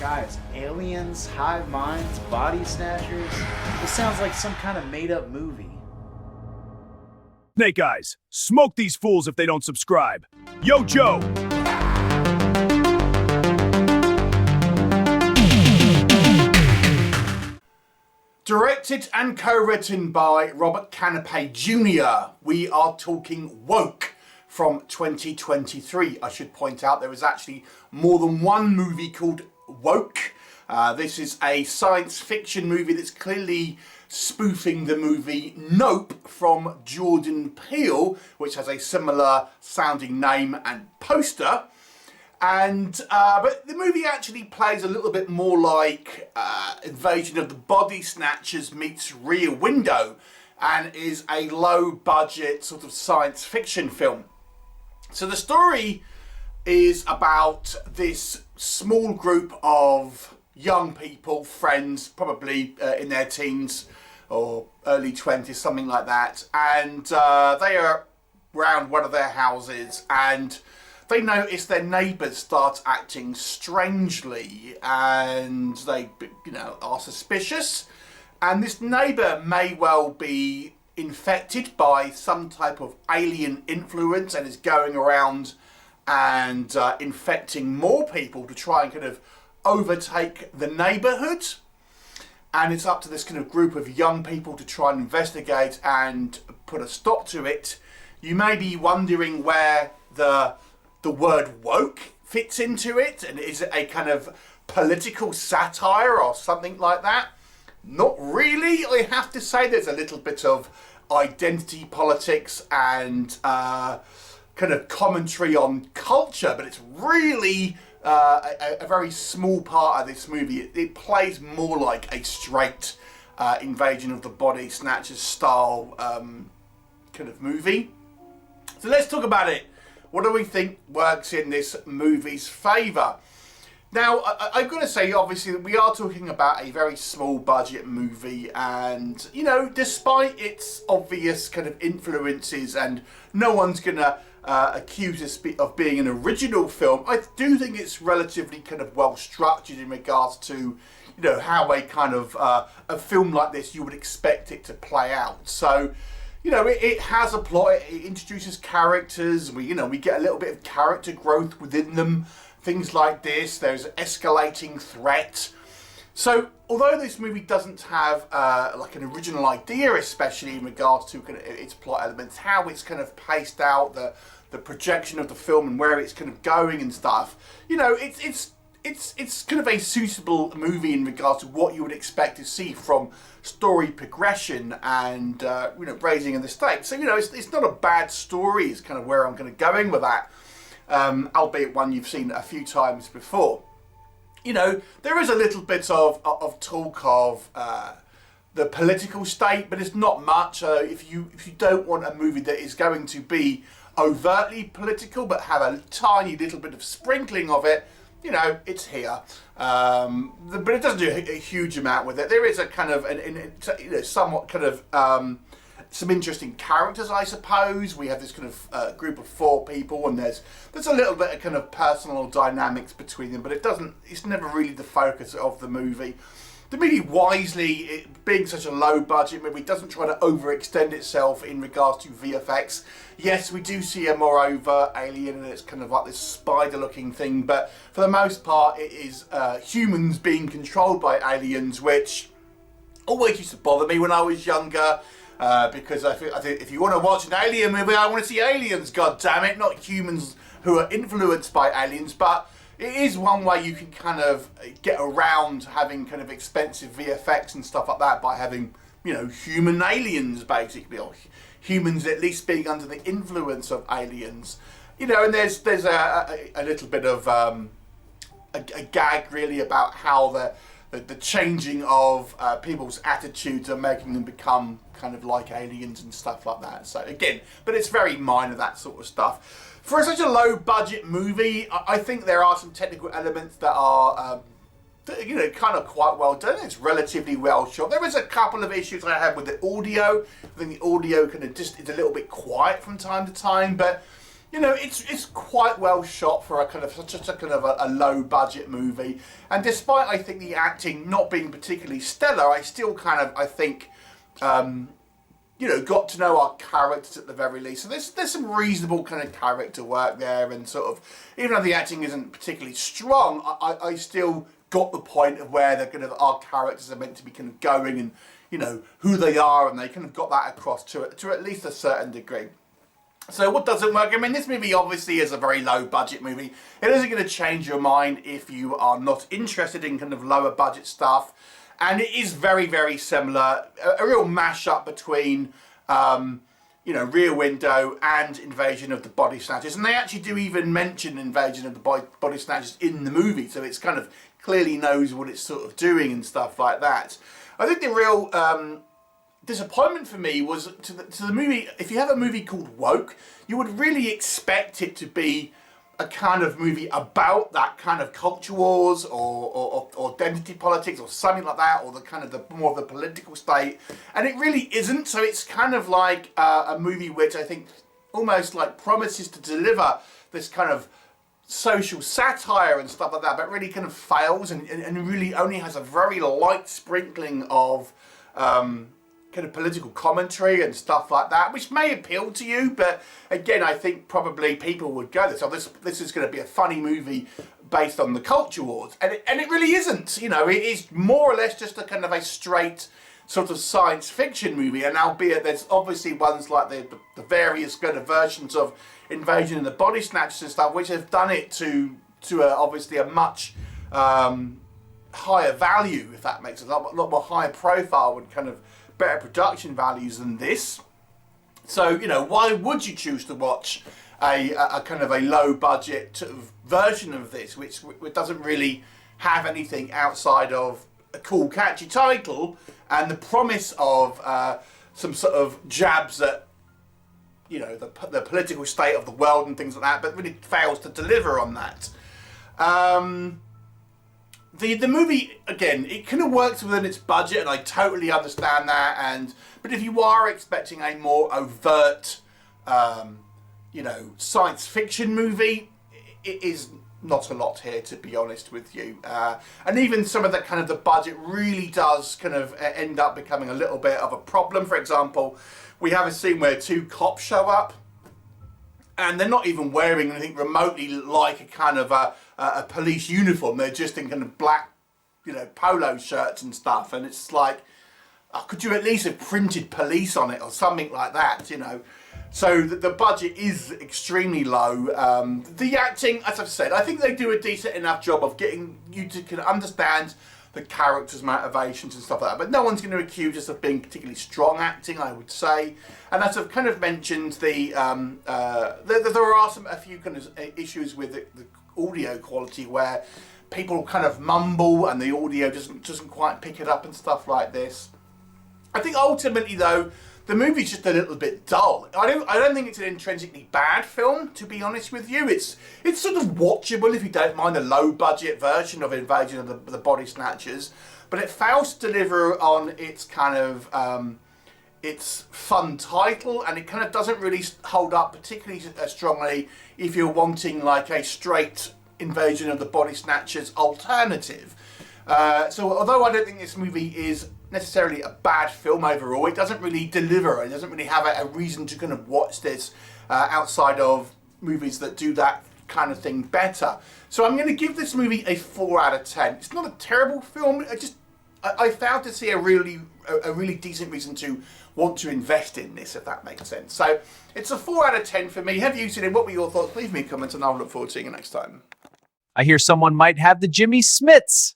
Guys, aliens, hive minds, body snatchers. This sounds like some kind of made-up movie. Snake Eyes, smoke these fools if they don't subscribe. Yo, Joe! Directed and co-written by Robert Canape Jr., we are talking Woke from 2023. I should point out there is actually more than one movie called Woke. This is a science fiction movie that's clearly spoofing the movie Nope from Jordan Peele, which has a similar sounding name and poster. And but the movie actually plays a little bit more like Invasion of the Body Snatchers meets Rear Window, and is a low budget sort of science fiction film. So the story is about this small group of young people, friends, probably in their teens or early 20s, something like that, and they are around one of their houses, and they notice their neighbours start acting strangely, and they, are suspicious. And this neighbour may well be infected by some type of alien influence and is going around and infecting more people to try and kind of overtake the neighbourhood. And it's up to this kind of group of young people to try and investigate and put a stop to it. You may be wondering where the word woke fits into it, and is it a kind of political satire or something like that? Not really. I have to say there's a little bit of identity politics and kind of commentary on culture, but it's really a very small part of this movie. It plays more like a straight Invasion of the Body Snatchers style kind of movie. So let's talk about it. What do we think works in this movie's favour? Now, I've got to say, obviously, that we are talking about a very small budget movie, and, despite its obvious kind of influences, and no one's going to accuse it of being an original film, I do think it's relatively kind of well structured in regards to, how a kind of a film like this you would expect it to play out. So, it has a plot, it introduces characters, we get a little bit of character growth within them, things like this, there's escalating threat. So, although this movie doesn't have like an original idea, especially in regards to kind of its plot elements, how it's kind of paced out, the projection of the film and where it's kind of going and stuff, it's kind of a suitable movie in regards to what you would expect to see from story progression and raising of the stakes. So it's not a bad story. Is kind of where I'm kind of going with that, albeit one you've seen a few times before. There is a little bit of talk of the political state, but it's not much. If you don't want a movie that is going to be overtly political but have a tiny little bit of sprinkling of it, it's here. But it doesn't do a huge amount with it. There is a kind of, somewhat kind of some interesting characters, I suppose. We have this kind of group of four people, and there's a little bit of kind of personal dynamics between them, but it's never really the focus of the movie. The movie wisely, it being such a low budget movie, doesn't try to overextend itself in regards to VFX. Yes, we do see a moreover alien, and it's kind of like this spider looking thing, but for the most part it is humans being controlled by aliens, which always used to bother me when I was younger, because I think if you want to watch an alien movie, I want to see aliens, god damn it, not humans who are influenced by aliens. But it is one way you can kind of get around having kind of expensive VFX and stuff like that by having, human aliens basically, or humans at least being under the influence of aliens. And there's a little bit of a gag really about how the changing of people's attitudes are making them become kind of like aliens and stuff like that. So again, but it's very minor, that sort of stuff. For such a low budget movie, I think there are some technical elements that are, kind of quite well done. It's relatively well shot. There is a couple of issues I had with the audio. I think the audio kind of just is a little bit quiet from time to time, but You know, it's quite well shot for a kind of such a kind of a low budget movie, and despite I think the acting not being particularly stellar, I still kind of I think you know, got to know our characters at the very least. So there's some reasonable kind of character work there, and sort of, even though the acting isn't particularly strong, I still got the point of where they're kind of, our characters are meant to be kind of going, and, you know, who they are, and they kind of got that across to at least a certain degree. So what doesn't work? I mean, this movie obviously is a very low budget movie. It isn't going to change your mind if you are not interested in kind of lower budget stuff. And it is very, very similar, a real mash-up between, you know, Rear Window and Invasion of the Body Snatchers. And they actually do even mention Invasion of the Body Snatchers in the movie, so it's kind of clearly knows what it's sort of doing and stuff like that. I think the real disappointment for me was to the movie, if you have a movie called Woke, you would really expect it to be a kind of movie about that kind of culture wars or identity politics or something like that, or the kind of the more of the political state, and it really isn't. So it's kind of like a movie which I think almost like promises to deliver this kind of social satire and stuff like that, but really kind of fails and really only has a very light sprinkling of kind of political commentary and stuff like that, which may appeal to you, but again, I think probably people would go, so this is going to be a funny movie based on the culture wars, and it really isn't. You know, it is more or less just a kind of a straight sort of science fiction movie, and albeit there's obviously ones like the various kind of versions of Invasion of the Body Snatchers and stuff, which have done it to obviously a much higher value, if that makes sense, a lot more high profile and kind of better production values than this. So, you know, why would you choose to watch a kind of a low budget sort of version of this, which doesn't really have anything outside of a cool catchy title and the promise of some sort of jabs at, you know, the political state of the world and things like that, but really fails to deliver on that. The movie, again, it kind of works within its budget, and I totally understand that. But if you are expecting a more overt, you know, science fiction movie, it is not a lot here, to be honest with you. And even some of the kind of the budget really does kind of end up becoming a little bit of a problem. For example, we have a scene where two cops show up, and they're not even wearing anything remotely like a kind of a police uniform. They're just in kind of black, you know, polo shirts and stuff. And it's like, could you at least have printed police on it or something like that, you know? So the budget is extremely low. The acting, as I've said, I think they do a decent enough job of getting you to kind of understand the characters' motivations and stuff like that. But no one's going to accuse us of being particularly strong acting, I would say. And as I've kind of mentioned, there are a few kind of issues with the audio quality where people kind of mumble and the audio doesn't quite pick it up and stuff like this. I think ultimately, though, the movie's just a little bit dull. I don't think it's an intrinsically bad film, to be honest with you. It's sort of watchable if you don't mind the low budget version of Invasion of the Body Snatchers, but it fails to deliver on its kind of its fun title, and it kind of doesn't really hold up particularly strongly if you're wanting like a straight Invasion of the Body Snatchers alternative. So although I don't think this movie is necessarily a bad film overall, it doesn't really deliver. It doesn't really have a reason to kind of watch this outside of movies that do that kind of thing better. So I'm going to give this movie a 4 out of 10. It's not a terrible film. I failed to see a really decent reason to want to invest in this, if that makes sense. So it's a 4 out of 10 for me. Have you seen it? What were your thoughts? Leave me a comment and I'll look forward to seeing you next time. I hear someone might have the Jimmy Smits.